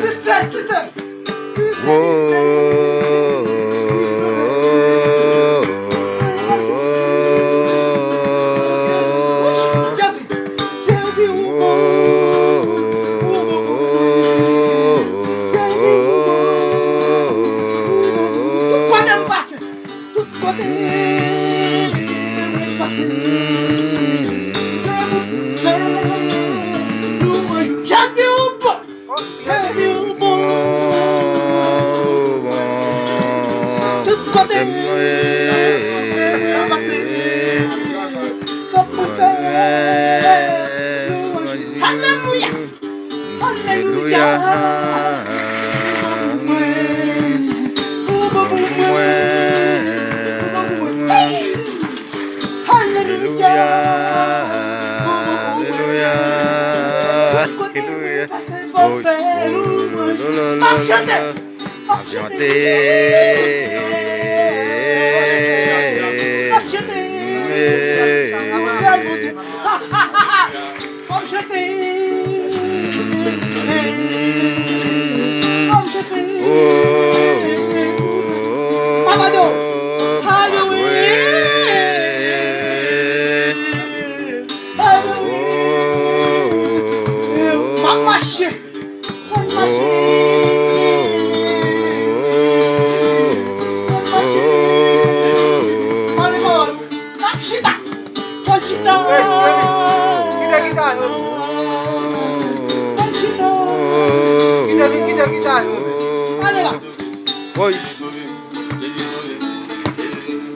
C'est ça.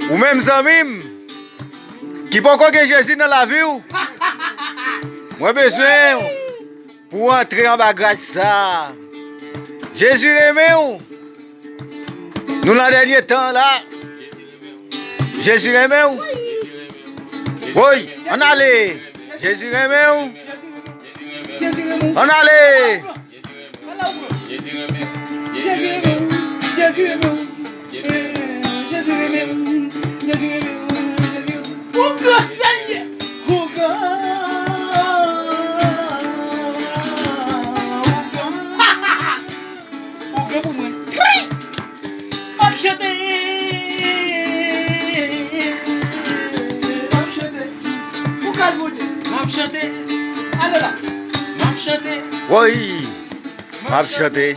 Ou même Zamim qui peut encore que Jésus dans la vie. Moi besoin pour entrer en bas grâce ça. Jésus aimé. Nous dans le dernier temps là. Jésus aimé. Oui, on allait. Jésus aimé. On allait. Oui, m'a chanté,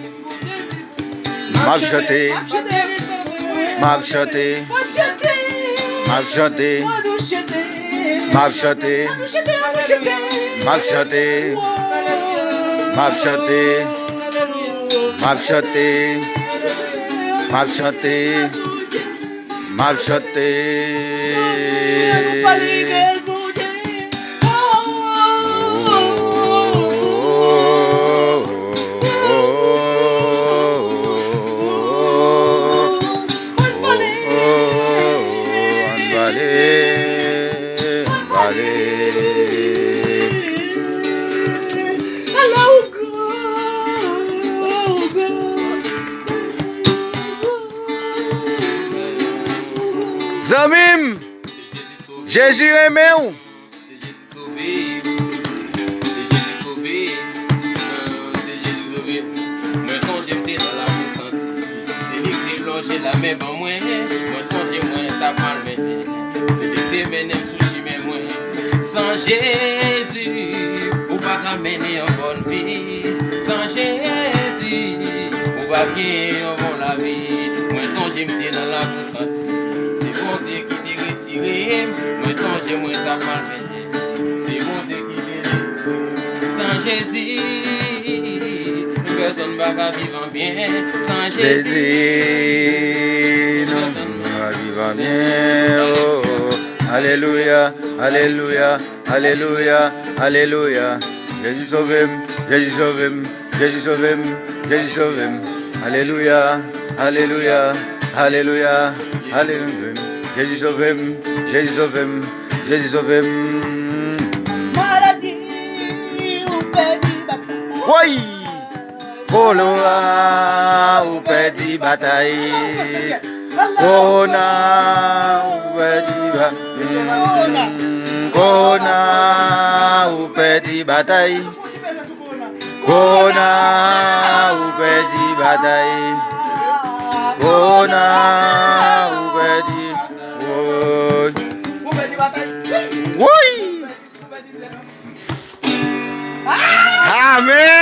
m'a chanté, m'a chanté, m'a chanté, m'a chanté, m'a chanté, m'a chanté, m'a chanté, m'a chanté, m'a chanté. Zamim, Jésus aimé ou? J'ai la même en moi, moi songe moi ça parle mais c'est des téménem sushi mais moi sans Jésus ou pas ramener en bonne vie sans Jésus ou pas bien en bon la vie moi songe me dans la consenti c'est bon Dieu qui t'a retiré moi songe moi ça parle mais c'est bon Dieu qui t'a sans Jésus personne ne va vivre bien sans Jésus. Nous va vivre bien. Oh, oh. Alléluia, alléluia, alléluia, alléluia. Jésus sauve, Jésus sauve, Jésus sauve, Jésus sauve. Alléluia, alléluia, alléluia, alléluia. Jésus sauve, Jésus sauve, Jésus sauve. Maladie, ou perdu bataille. Oui. Corona, ou perdu bataille. Corona, ou perdu bataille. Corona, ou perdu bataille. Corona, Bona, ou perdu. Oui. Ou perdu bataille. Oui. Amen.